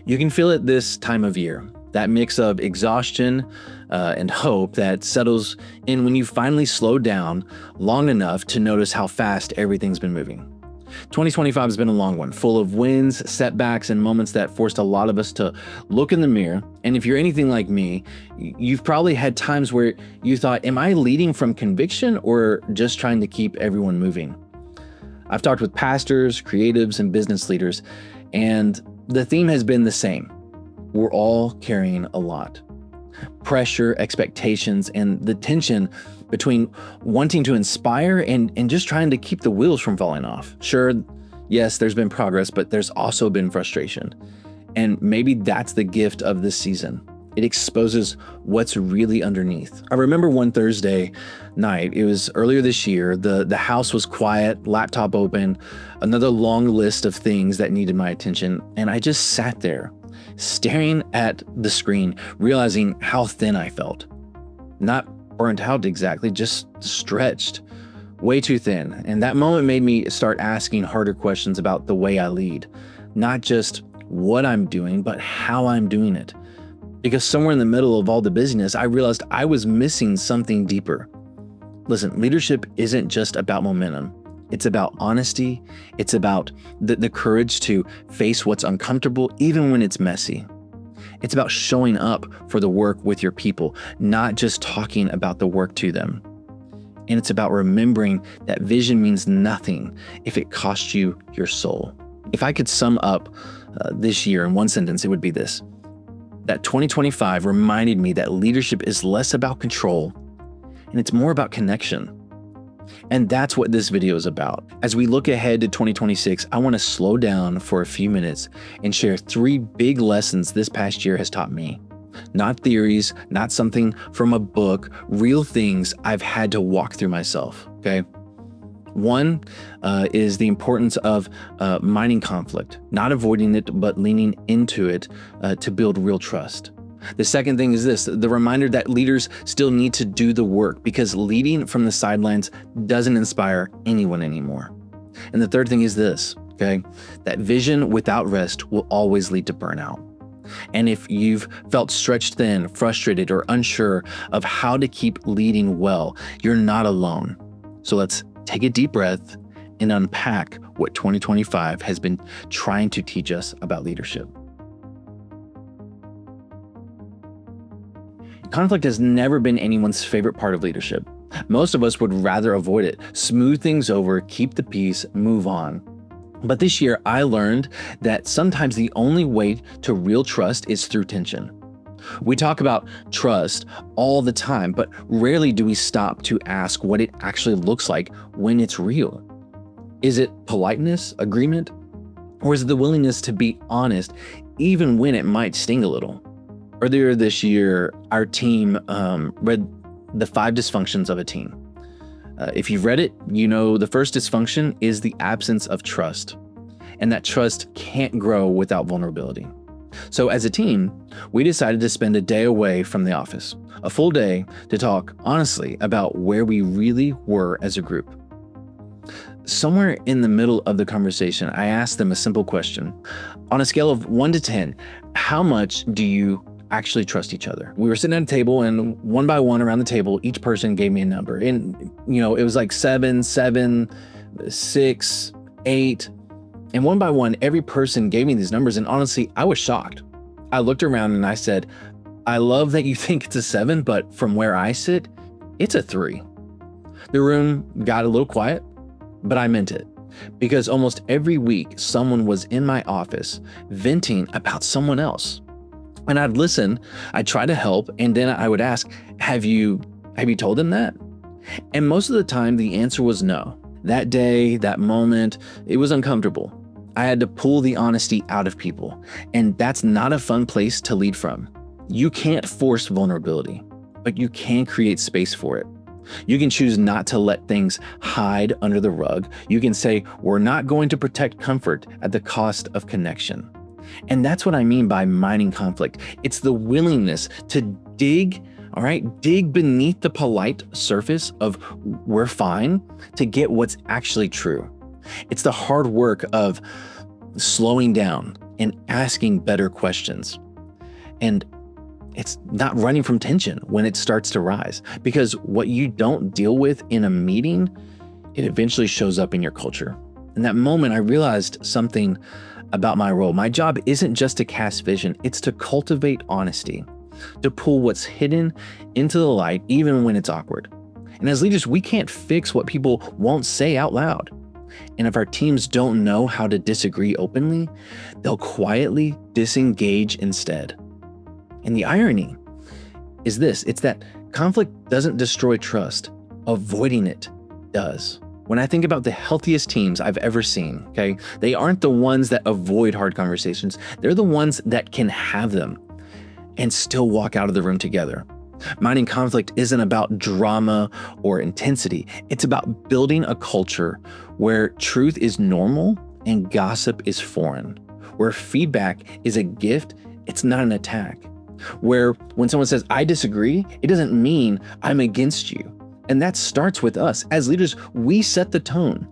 You can feel it this time of year, that mix of exhaustion and hope that settles in when you finally slow down long enough to notice how fast everything's been moving. 2025 has been a long one, full of wins, setbacks, and moments that forced a lot of us to look in the mirror. And if you're anything like me, you've probably had times where you thought, am I leading from conviction or just trying to keep everyone moving? I've talked with pastors, creatives, and business leaders, and the theme has been the same. We're all carrying a lot. Pressure, expectations, and the tension between wanting to inspire and just trying to keep the wheels from falling off. Sure, yes, there's been progress, but there's also been frustration. And maybe that's the gift of this season. It exposes what's really underneath. I remember one Thursday night, it was earlier this year, the house was quiet, laptop open, another long list of things that needed my attention. And I just sat there, staring at the screen, realizing how thin I felt. Not burnt out exactly, just stretched, way too thin. And that moment made me start asking harder questions about the way I lead, not just what I'm doing, but how I'm doing it. Because somewhere in the middle of all the busyness, I realized I was missing something deeper. Listen, leadership isn't just about momentum. It's about honesty. It's about the courage to face what's uncomfortable, even when it's messy. It's about showing up for the work with your people, not just talking about the work to them. And it's about remembering that vision means nothing if it costs you your soul. If I could sum up this year in one sentence, it would be this: that 2025 reminded me that leadership is less about control and it's more about connection. And that's what this video is about. As we look ahead to 2026, I want to slow down for a few minutes and share 3 big lessons this past year has taught me. Not theories, not something from a book, real things I've had to walk through myself, okay? One is the importance of mining conflict, not avoiding it, but leaning into it to build real trust. The second thing is this: the reminder that leaders still need to do the work, because leading from the sidelines doesn't inspire anyone anymore. And the third thing is this, okay? That vision without rest will always lead to burnout. And if you've felt stretched thin, frustrated, or unsure of how to keep leading well, you're not alone. So let's take a deep breath and unpack what 2025 has been trying to teach us about leadership. Conflict has never been anyone's favorite part of leadership. Most of us would rather avoid it, smooth things over, keep the peace, move on. But this year, I learned that sometimes the only way to real trust is through tension. We talk about trust all the time, but rarely do we stop to ask what it actually looks like when it's real. Is it politeness, agreement, or is it the willingness to be honest, even when it might sting a little? Earlier this year, our team read The 5 Dysfunctions of a Team. If you've read it, you know the first dysfunction is the absence of trust, and that trust can't grow without vulnerability. So as a team, we decided to spend a day away from the office, a full day, to talk honestly about where we really were as a group. Somewhere in the middle of the conversation, I asked them a simple question. On a scale of 1 to 10, how much do you actually trust each other? We were sitting at a table, and one by one around the table, each person gave me a number. And, it was like 7, 6, 8. And one by one, every person gave me these numbers. And honestly, I was shocked. I looked around and I said, I love that you think it's a 7, but from where I sit, it's a 3. The room got a little quiet, but I meant it. Because almost every week, someone was in my office venting about someone else. And I'd listen, I'd try to help, and then I would ask, have you told them that? And most of the time, the answer was no. That day, that moment, it was uncomfortable. I had to pull the honesty out of people, and that's not a fun place to lead from. You can't force vulnerability, but you can create space for it. You can choose not to let things hide under the rug. You can say, we're not going to protect comfort at the cost of connection. And that's what I mean by mining conflict. It's the willingness to dig beneath the polite surface of we're fine to get what's actually true. It's the hard work of slowing down, and asking better questions. And it's not running from tension when it starts to rise, because what you don't deal with in a meeting, it eventually shows up in your culture. In that moment, I realized something about my role. My job isn't just to cast vision, it's to cultivate honesty, to pull what's hidden into the light, even when it's awkward. And as leaders, we can't fix what people won't say out loud. And if our teams don't know how to disagree openly, they'll quietly disengage instead. And the irony is this, it's that conflict doesn't destroy trust, avoiding it does. When I think about the healthiest teams I've ever seen, okay, they aren't the ones that avoid hard conversations. They're the ones that can have them and still walk out of the room together. Minding conflict isn't about drama or intensity. It's about building a culture where truth is normal and gossip is foreign, where feedback is a gift, it's not an attack, where when someone says, I disagree, it doesn't mean I'm against you. And that starts with us. As leaders, we set the tone.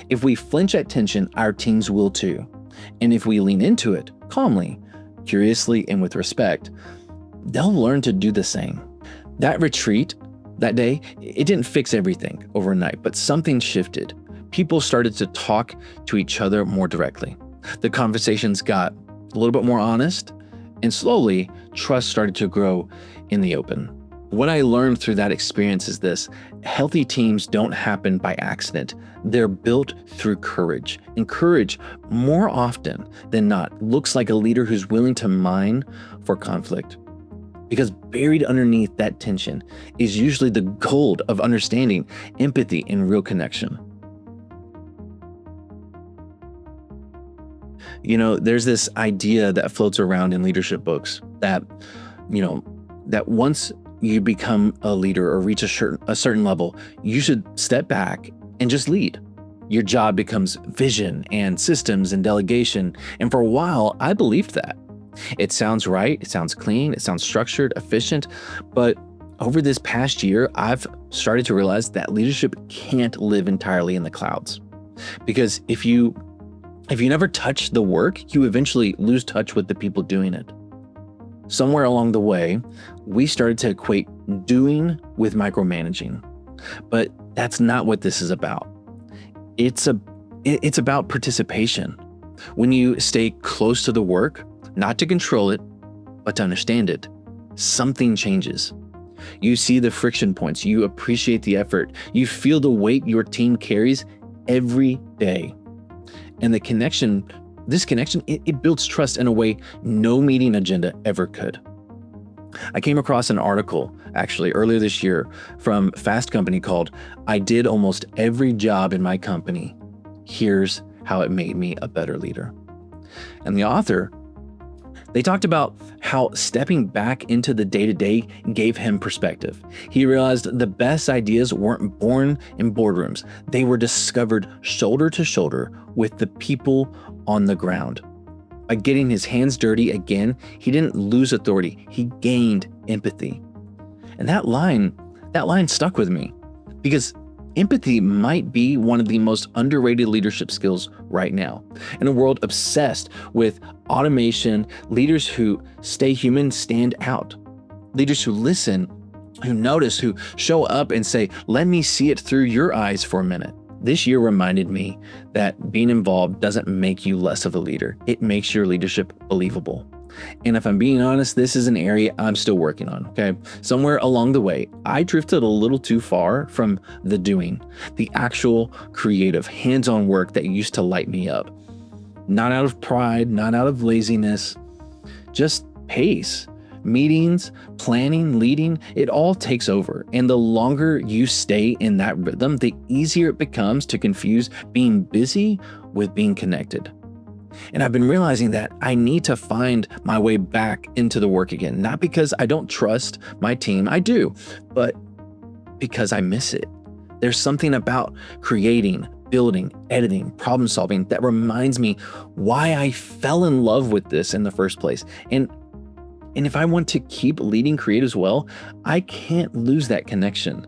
If we flinch at tension, our teams will too. And if we lean into it calmly, curiously, and with respect, they'll learn to do the same. That retreat that day, it didn't fix everything overnight, but something shifted. People started to talk to each other more directly. The conversations got a little bit more honest, and slowly, trust started to grow in the open. What I learned through that experience is this: healthy teams don't happen by accident. They're built through courage. And courage, more often than not, looks like a leader who's willing to mine for conflict. Because buried underneath that tension is usually the gold of understanding, empathy, and real connection. You know, there's this idea that floats around in leadership books that, that once you become a leader or reach a certain level, you should step back and just lead. Your job becomes vision and systems and delegation. And for a while, I believed that. It sounds right, it sounds clean, it sounds structured, efficient, but over this past year, I've started to realize that leadership can't live entirely in the clouds. Because if you never touch the work, you eventually lose touch with the people doing it. Somewhere along the way, we started to equate doing with micromanaging, but that's not what this is about. It's about participation. When you stay close to the work, not to control it, but to understand it, something changes. You see the friction points, you appreciate the effort, you feel the weight your team carries every day. And this connection, it builds trust in a way no meeting agenda ever could. I came across an article, actually, earlier this year from Fast Company called, "I Did Almost Every Job in My Company. Here's How It Made Me a Better Leader." And the author, they talked about how stepping back into the day-to-day gave him perspective. He realized the best ideas weren't born in boardrooms. They were discovered shoulder to shoulder with the people on the ground. By getting his hands dirty again, he didn't lose authority. He gained empathy. And that line stuck with me, because empathy might be one of the most underrated leadership skills right now. In a world obsessed with automation, leaders who stay human stand out. Leaders who listen, who notice, who show up and say, "Let me see it through your eyes for a minute." This year reminded me that being involved doesn't make you less of a leader. It makes your leadership believable. And if I'm being honest, this is an area I'm still working on, okay? Somewhere along the way, I drifted a little too far from the doing, the actual creative, hands-on work that used to light me up. Not out of pride, not out of laziness, just pace. Meetings, planning, leading, it all takes over. And the longer you stay in that rhythm, the easier it becomes to confuse being busy with being connected. And I've been realizing that I need to find my way back into the work again, not because I don't trust my team, I do, but because I miss it. There's something about creating, building, editing, problem solving that reminds me why I fell in love with this in the first place. And if I want to keep leading creatives well, I can't lose that connection.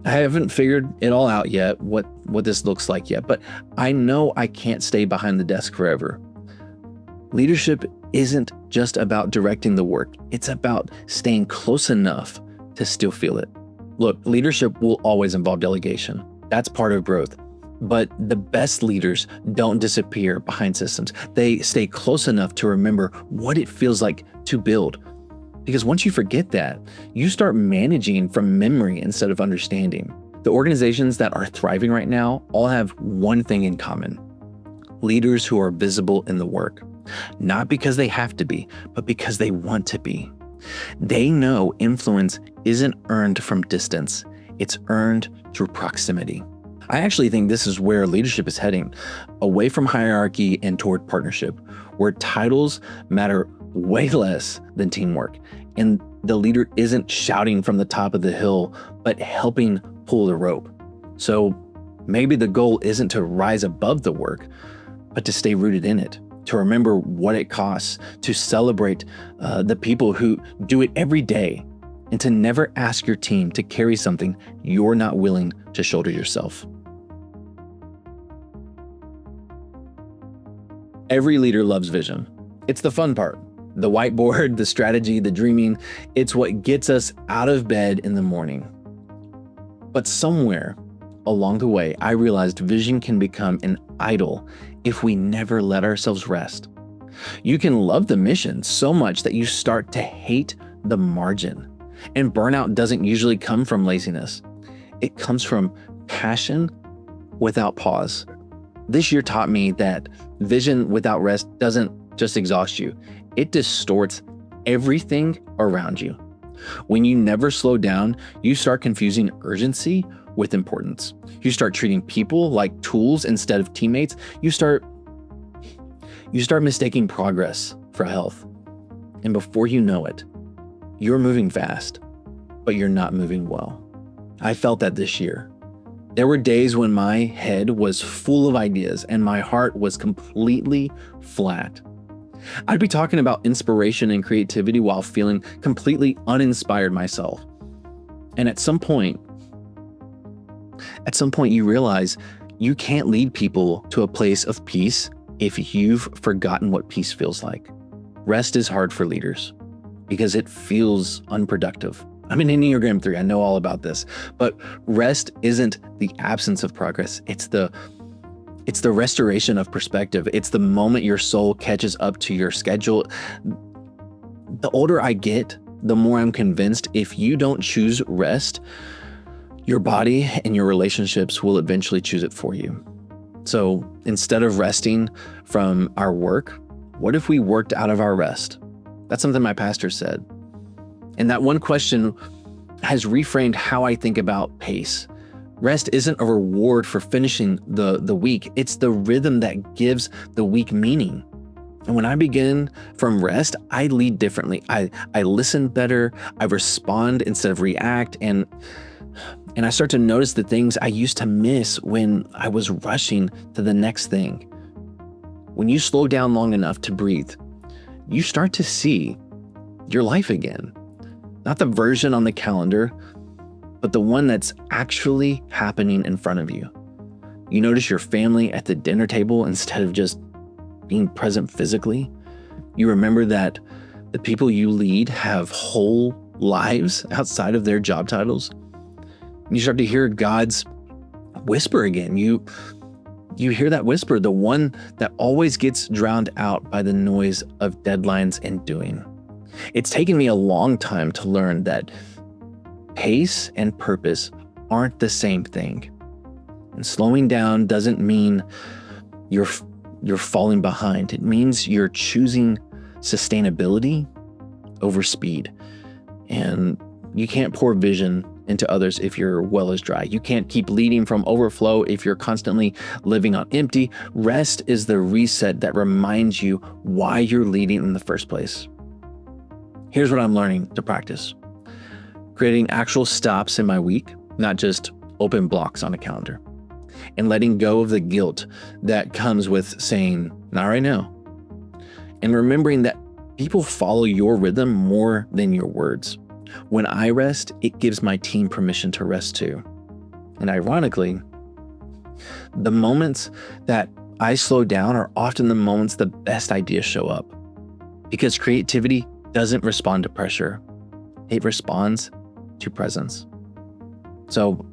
I haven't figured it all out yet, what this looks like yet, but I know I can't stay behind the desk forever. Leadership isn't just about directing the work. It's about staying close enough to still feel it. Look, leadership will always involve delegation. That's part of growth. But the best leaders don't disappear behind systems. They stay close enough to remember what it feels like to build. Because once you forget that, you start managing from memory instead of understanding. The organizations that are thriving right now all have one thing in common: leaders who are visible in the work. Not because they have to be, but because they want to be. They know influence isn't earned from distance, it's earned through proximity. I actually think this is where leadership is heading, away from hierarchy and toward partnership, where titles matter way less than teamwork, and the leader isn't shouting from the top of the hill, but helping pull the rope. So maybe the goal isn't to rise above the work, but to stay rooted in it, to remember what it costs, to celebrate the people who do it every day, and to never ask your team to carry something you're not willing to shoulder yourself. Every leader loves vision. It's the fun part. The whiteboard, the strategy, the dreaming, it's what gets us out of bed in the morning. But somewhere along the way, I realized vision can become an idol if we never let ourselves rest. You can love the mission so much that you start to hate the margin. And burnout doesn't usually come from laziness. It comes from passion without pause. This year taught me that vision without rest doesn't just exhaust you. It distorts everything around you. When you never slow down, you start confusing urgency with importance. You start treating people like tools instead of teammates. You start mistaking progress for health. And before you know it, you're moving fast, but you're not moving well. I felt that this year. There were days when my head was full of ideas and my heart was completely flat. I'd be talking about inspiration and creativity while feeling completely uninspired myself. And at some point you realize you can't lead people to a place of peace if you've forgotten what peace feels like. Rest is hard for leaders because it feels unproductive. I'm an Enneagram 3, I know all about this, but rest isn't the absence of progress. It's the restoration of perspective. It's the moment your soul catches up to your schedule. The older I get, the more I'm convinced if you don't choose rest, your body and your relationships will eventually choose it for you. So instead of resting from our work, what if we worked out of our rest? That's something my pastor said. And that one question has reframed how I think about pace. Rest isn't a reward for finishing the week. It's the rhythm that gives the week meaning. And when I begin from rest, I lead differently. I listen better. I respond instead of react. And I start to notice the things I used to miss when I was rushing to the next thing. When you slow down long enough to breathe, you start to see your life again. Not the version on the calendar, but the one that's actually happening in front of you. You notice your family at the dinner table instead of just being present physically. You remember that the people you lead have whole lives outside of their job titles. You start to hear God's whisper again. You hear that whisper, the one that always gets drowned out by the noise of deadlines and doing. It's taken me a long time to learn that pace and purpose aren't the same thing. And slowing down doesn't mean you're falling behind. It means you're choosing sustainability over speed. And you can't pour vision into others if your well is dry. You can't keep leading from overflow if you're constantly living on empty. Rest is the reset that reminds you why you're leading in the first place. Here's what I'm learning to practice. Creating actual stops in my week, not just open blocks on a calendar. And letting go of the guilt that comes with saying, not right now. And remembering that people follow your rhythm more than your words. When I rest, it gives my team permission to rest too. And ironically, the moments that I slow down are often the moments the best ideas show up, because creativity doesn't respond to pressure. It responds to presence. So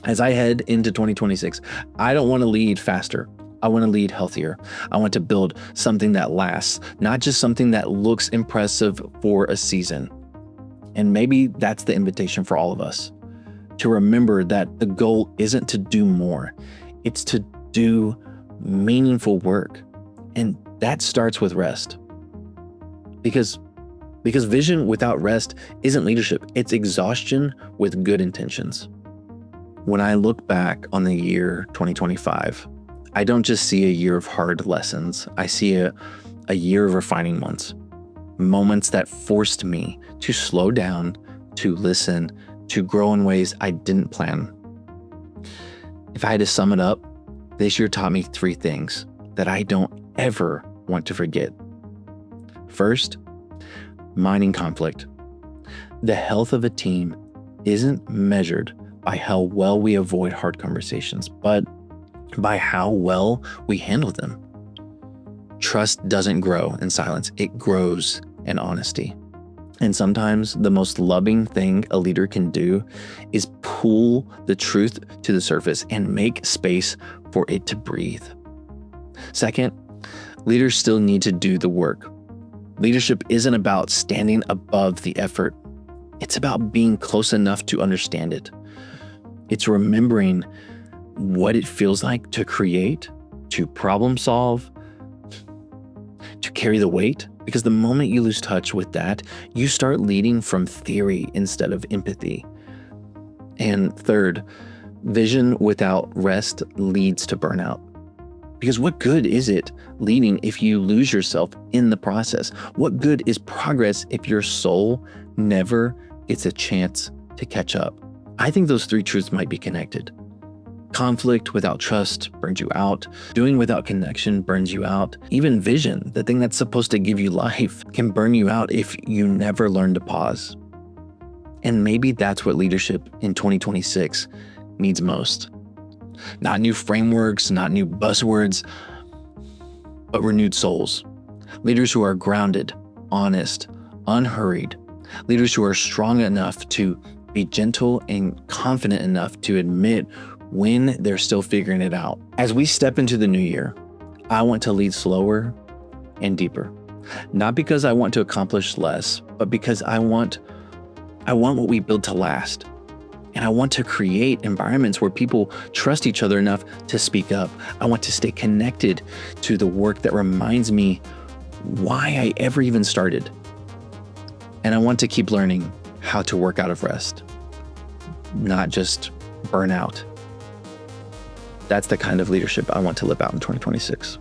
as I head into 2026, I don't want to lead faster. I want to lead healthier. I want to build something that lasts, not just something that looks impressive for a season. And maybe that's the invitation for all of us, to remember that the goal isn't to do more. It's to do meaningful work. And that starts with rest. Because vision without rest isn't leadership. It's exhaustion with good intentions. When I look back on the year 2025, I don't just see a year of hard lessons. I see a year of refining ones. Moments that forced me to slow down, to listen, to grow in ways I didn't plan. If I had to sum it up, this year taught me 3 things that I don't ever want to forget. First, mining conflict. The health of a team isn't measured by how well we avoid hard conversations, but by how well we handle them. Trust doesn't grow in silence. It grows in honesty. And sometimes the most loving thing a leader can do is pull the truth to the surface and make space for it to breathe. Second, leaders still need to do the work. Leadership isn't about standing above the effort. It's about being close enough to understand it. It's remembering what it feels like to create, to problem solve, to carry the weight. Because the moment you lose touch with that, you start leading from theory instead of empathy. And third, vision without rest leads to burnout. Because what good is it leading if you lose yourself in the process? What good is progress if your soul never gets a chance to catch up? I think those 3 truths might be connected. Conflict without trust burns you out. Doing without connection burns you out. Even vision, the thing that's supposed to give you life, can burn you out if you never learn to pause. And maybe that's what leadership in 2026 needs most. Not new frameworks, not new buzzwords, but renewed souls. Leaders who are grounded, honest, unhurried. Leaders who are strong enough to be gentle and confident enough to admit when they're still figuring it out. As we step into the new year, I want to lead slower and deeper. Not because I want to accomplish less, but because I want what we build to last. And I want to create environments where people trust each other enough to speak up. I want to stay connected to the work that reminds me why I ever even started. And I want to keep learning how to work out of rest, not just burn out. That's the kind of leadership I want to live out in 2026.